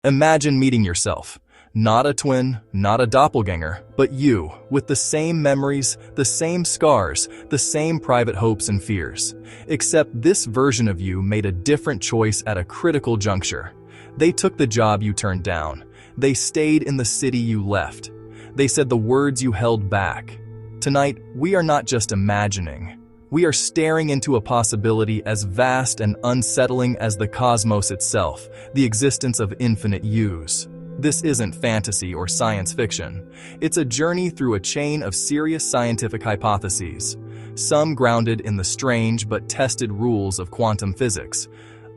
Imagine meeting yourself. Not a twin, not a doppelganger, but you, with the same memories, the same scars, the same private hopes and fears. Except this version of you made a different choice at a critical juncture. They took the job you turned down. They stayed in the city you left. They said the words you held back. Tonight, we are not just imagining. We are staring into a possibility as vast and unsettling as the cosmos itself, the existence of infinite yous. This isn't fantasy or science fiction. It's a journey through a chain of serious scientific hypotheses, some grounded in the strange but tested rules of quantum physics,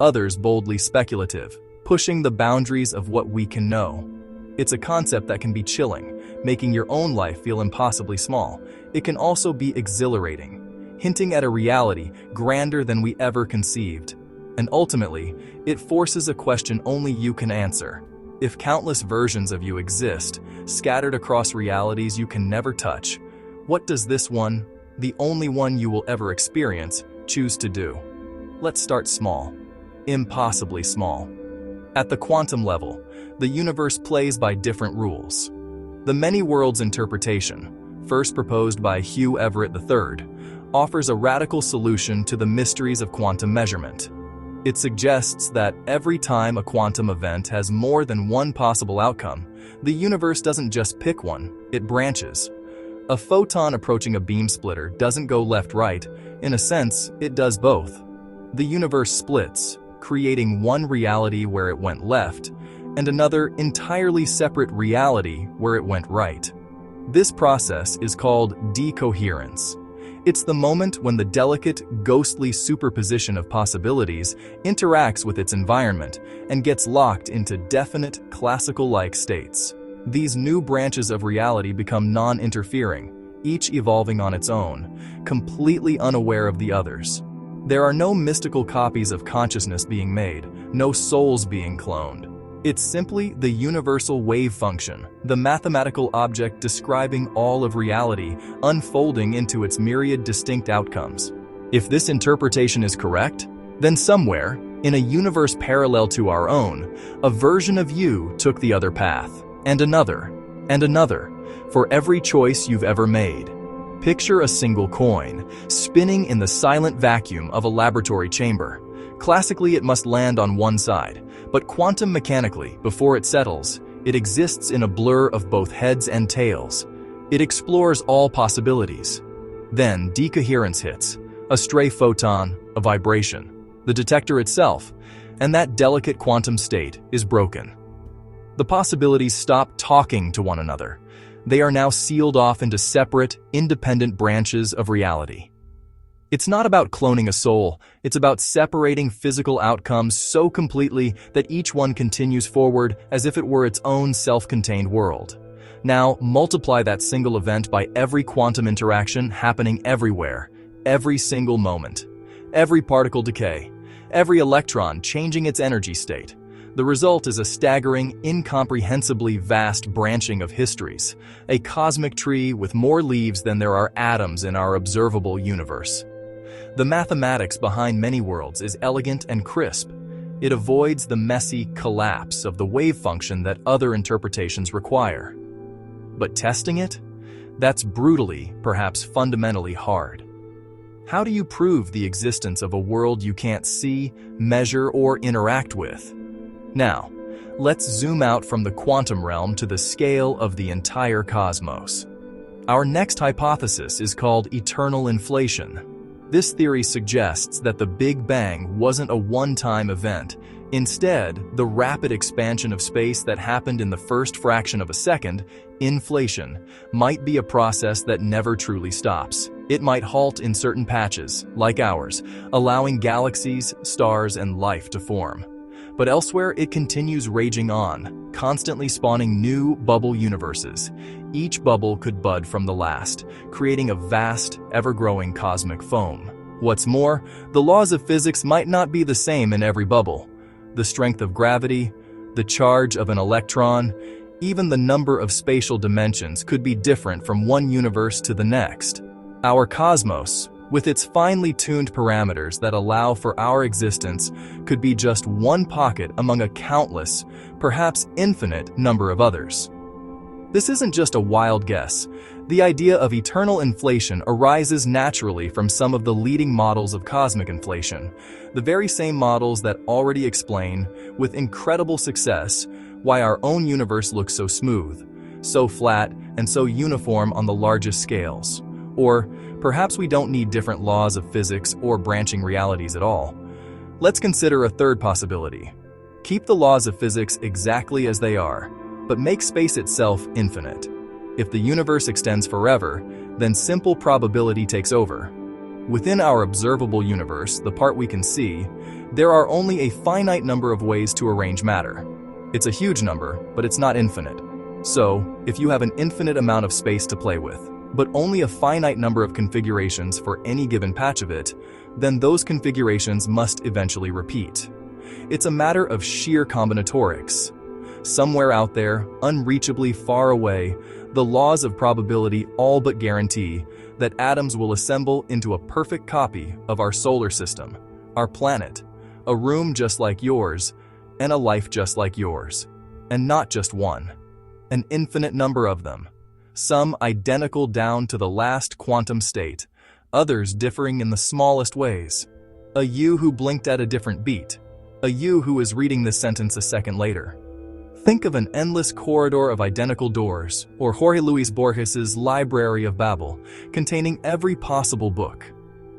others boldly speculative, pushing the boundaries of what we can know. It's a concept that can be chilling, making your own life feel impossibly small. It can also be exhilarating, hinting at a reality grander than we ever conceived. And ultimately, it forces a question only you can answer. If countless versions of you exist, scattered across realities you can never touch, what does this one, the only one you will ever experience, choose to do? Let's start small. Impossibly small. At the quantum level, the universe plays by different rules. The many worlds interpretation, first proposed by Hugh Everett III, offers a radical solution to the mysteries of quantum measurement. It suggests that every time a quantum event has more than one possible outcome, the universe doesn't just pick one, it branches. A photon approaching a beam splitter doesn't go left-right. In a sense, it does both. The universe splits, creating one reality where it went left, and another entirely separate reality where it went right. This process is called decoherence. It's the moment when the delicate, ghostly superposition of possibilities interacts with its environment and gets locked into definite, classical-like states. These new branches of reality become non-interfering, each evolving on its own, completely unaware of the others. There are no mystical copies of consciousness being made, no souls being cloned. It's simply the universal wave function, the mathematical object describing all of reality, unfolding into its myriad distinct outcomes. If this interpretation is correct, then somewhere, in a universe parallel to our own, a version of you took the other path, and another, for every choice you've ever made. Picture a single coin, spinning in the silent vacuum of a laboratory chamber. Classically, it must land on one side, but quantum mechanically, before it settles, it exists in a blur of both heads and tails. It explores all possibilities. Then decoherence hits, a stray photon, a vibration, the detector itself, and that delicate quantum state is broken. The possibilities stop talking to one another. They are now sealed off into separate, independent branches of reality. It's not about cloning a soul, it's about separating physical outcomes so completely that each one continues forward as if it were its own self-contained world. Now, multiply that single event by every quantum interaction happening everywhere, every single moment, every particle decay, every electron changing its energy state. The result is a staggering, incomprehensibly vast branching of histories, a cosmic tree with more leaves than there are atoms in our observable universe. The mathematics behind many worlds is elegant and crisp. It avoids the messy collapse of the wave function that other interpretations require. But testing it? That's brutally, perhaps fundamentally hard. How do you prove the existence of a world you can't see, measure, or interact with? Now, let's zoom out from the quantum realm to the scale of the entire cosmos. Our next hypothesis is called eternal inflation. This theory suggests that the Big Bang wasn't a one-time event. Instead, the rapid expansion of space that happened in the first fraction of a second, inflation, might be a process that never truly stops. It might halt in certain patches, like ours, allowing galaxies, stars, and life to form. But elsewhere, it continues raging on, constantly spawning new bubble universes. Each bubble could bud from the last, creating a vast, ever-growing cosmic foam. What's more, the laws of physics might not be the same in every bubble. The strength of gravity, the charge of an electron, even the number of spatial dimensions could be different from one universe to the next. Our cosmos, with its finely tuned parameters that allow for our existence, could be just one pocket among a countless, perhaps infinite, number of others. This isn't just a wild guess. The idea of eternal inflation arises naturally from some of the leading models of cosmic inflation, the very same models that already explain, with incredible success, why our own universe looks so smooth, so flat, and so uniform on the largest scales. Or perhaps we don't need different laws of physics or branching realities at all. Let's consider a third possibility. Keep the laws of physics exactly as they are, but make space itself infinite. If the universe extends forever, then simple probability takes over. Within our observable universe, the part we can see, there are only a finite number of ways to arrange matter. It's a huge number, but it's not infinite. So, if you have an infinite amount of space to play with, but only a finite number of configurations for any given patch of it, then those configurations must eventually repeat. It's a matter of sheer combinatorics. Somewhere out there, unreachably far away, the laws of probability all but guarantee that atoms will assemble into a perfect copy of our solar system, our planet, a room just like yours, and a life just like yours. And not just one. An infinite number of them. Some identical down to the last quantum state, others differing in the smallest ways. A you who blinked at a different beat. A you who is reading this sentence a second later. Think of an endless corridor of identical doors, or Jorge Luis Borges's Library of Babel, containing every possible book.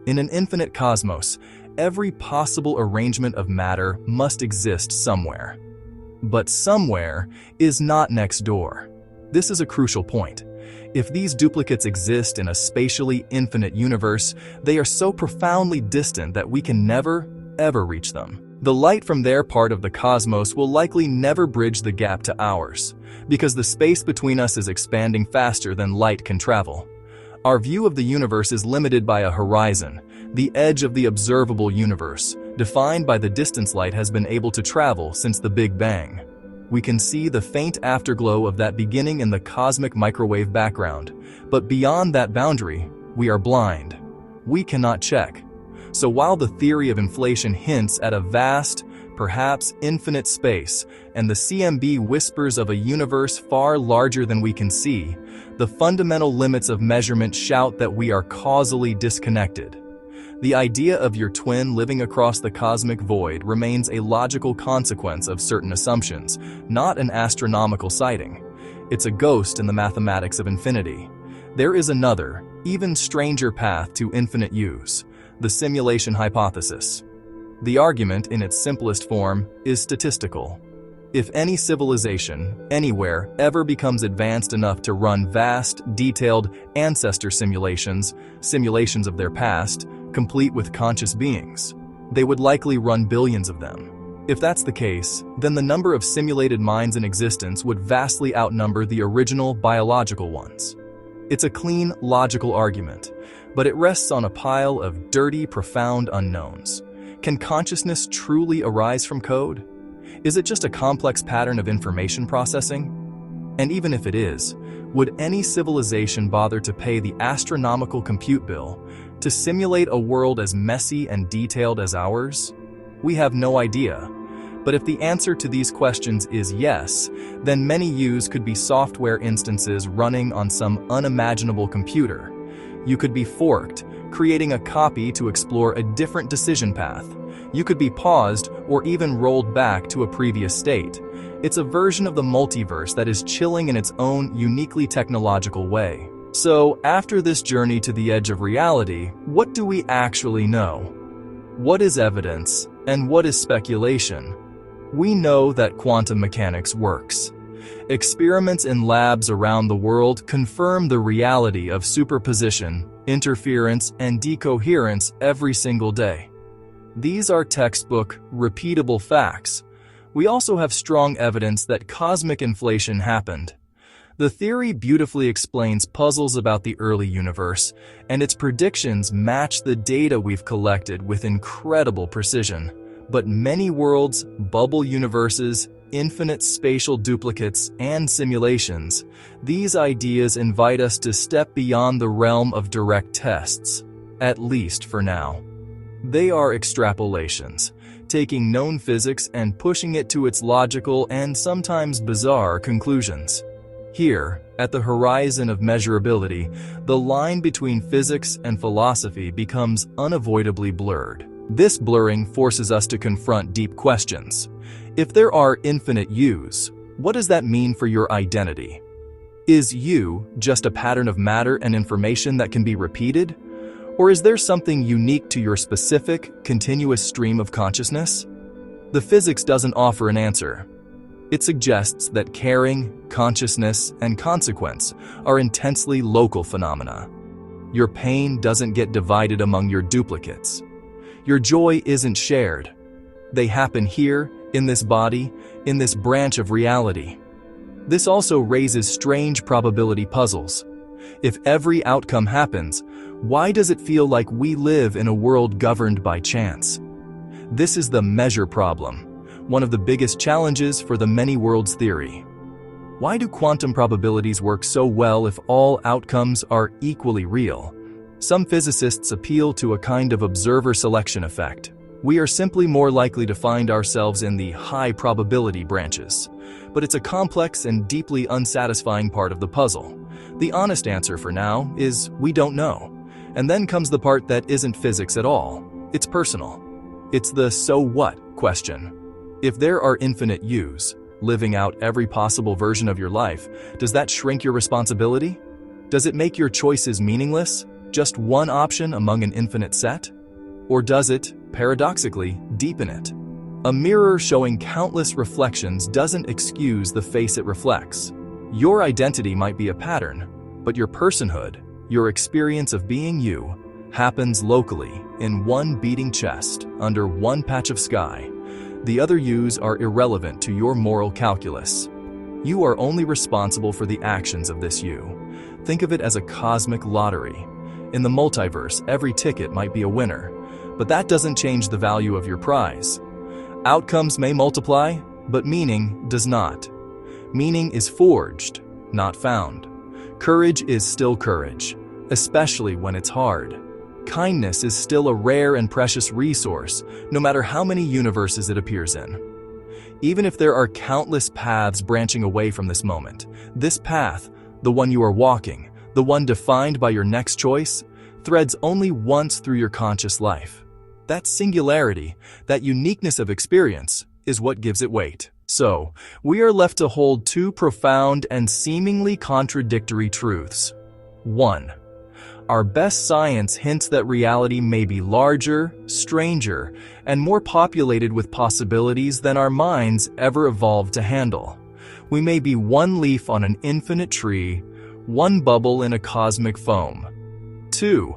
In an infinite cosmos, every possible arrangement of matter must exist somewhere. But somewhere is not next door. This is a crucial point. If these duplicates exist in a spatially infinite universe, they are so profoundly distant that we can never, ever reach them. The light from their part of the cosmos will likely never bridge the gap to ours, because the space between us is expanding faster than light can travel. Our view of the universe is limited by a horizon, the edge of the observable universe, defined by the distance light has been able to travel since the Big Bang. We can see the faint afterglow of that beginning in the cosmic microwave background, but beyond that boundary, we are blind. We cannot check. So while the theory of inflation hints at a vast, perhaps infinite space, and the CMB whispers of a universe far larger than we can see, the fundamental limits of measurement shout that we are causally disconnected. The idea of your twin living across the cosmic void remains a logical consequence of certain assumptions, not an astronomical sighting. It's a ghost in the mathematics of infinity. There is another, even stranger path to infinite use, the simulation hypothesis. The argument, in its simplest form, is statistical. If any civilization, anywhere, ever becomes advanced enough to run vast, detailed ancestor simulations of their past, complete with conscious beings, they would likely run billions of them. If that's the case, then the number of simulated minds in existence would vastly outnumber the original biological ones. It's a clean, logical argument, but it rests on a pile of dirty, profound unknowns. Can consciousness truly arise from code? Is it just a complex pattern of information processing? And even if it is, would any civilization bother to pay the astronomical compute bill to simulate a world as messy and detailed as ours? We have no idea. But if the answer to these questions is yes, then many yous could be software instances running on some unimaginable computer. You could be forked, creating a copy to explore a different decision path. You could be paused or even rolled back to a previous state. It's a version of the multiverse that is chilling in its own uniquely technological way. So, after this journey to the edge of reality, what do we actually know? What is evidence, and what is speculation? We know that quantum mechanics works. Experiments in labs around the world confirm the reality of superposition, interference, and decoherence every single day. These are textbook, repeatable facts. We also have strong evidence that cosmic inflation happened. The theory beautifully explains puzzles about the early universe, and its predictions match the data we've collected with incredible precision. But many worlds, bubble universes, infinite spatial duplicates, and simulations, these ideas invite us to step beyond the realm of direct tests. at least for now. They are extrapolations, taking known physics and pushing it to its logical and sometimes bizarre conclusions. Here, at the horizon of measurability, the line between physics and philosophy becomes unavoidably blurred. This blurring forces us to confront deep questions. If there are infinite yous, what does that mean for your identity? Is you just a pattern of matter and information that can be repeated? Or is there something unique to your specific, continuous stream of consciousness? The physics doesn't offer an answer. It suggests that caring, consciousness, and consequence are intensely local phenomena. Your pain doesn't get divided among your duplicates. Your joy isn't shared. They happen here, in this body, in this branch of reality. This also raises strange probability puzzles. If every outcome happens, why does it feel like we live in a world governed by chance? This is the measure problem, one of the biggest challenges for the many worlds theory. Why do quantum probabilities work so well if all outcomes are equally real? Some physicists appeal to a kind of observer selection effect. We are simply more likely to find ourselves in the high probability branches. But it's a complex and deeply unsatisfying part of the puzzle. The honest answer for now is we don't know. And then comes the part that isn't physics at all. It's personal. It's the so what question. If there are infinite yous, living out every possible version of your life, does that shrink your responsibility? Does it make your choices meaningless? Just one option among an infinite set? Or does it, paradoxically, deepen it? A mirror showing countless reflections doesn't excuse the face it reflects. Your identity might be a pattern, but your personhood, your experience of being you, happens locally, in one beating chest, under one patch of sky. The other yous are irrelevant to your moral calculus. You are only responsible for the actions of this you. Think of it as a cosmic lottery. In the multiverse, every ticket might be a winner, but that doesn't change the value of your prize. Outcomes may multiply, but meaning does not. Meaning is forged, not found. Courage is still courage, especially when it's hard. Kindness is still a rare and precious resource, no matter how many universes it appears in. Even if there are countless paths branching away from this moment, this path, the one you are walking, the one defined by your next choice, threads only once through your conscious life. That singularity, that uniqueness of experience, is what gives it weight. So, we are left to hold two profound and seemingly contradictory truths. 1. Our best science hints that reality may be larger, stranger, and more populated with possibilities than our minds ever evolved to handle. We may be one leaf on an infinite tree, one bubble in a cosmic foam. 2.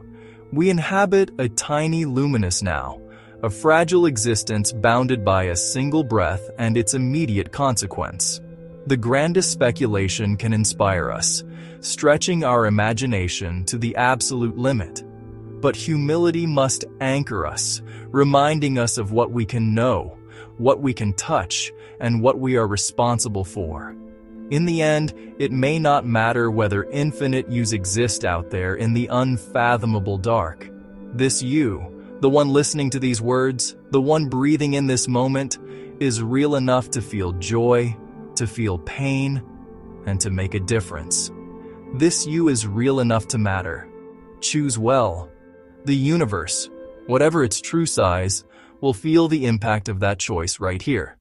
We inhabit a tiny luminous now, a fragile existence bounded by a single breath and its immediate consequence. The grandest speculation can inspire us, stretching our imagination to the absolute limit. But humility must anchor us, reminding us of what we can know, what we can touch, and what we are responsible for. In the end, it may not matter whether infinite yous exist out there in the unfathomable dark. This you, the one listening to these words, the one breathing in this moment, is real enough to feel joy, to feel pain, and to make a difference. This you is real enough to matter. Choose well. The universe, whatever its true size, will feel the impact of that choice right here.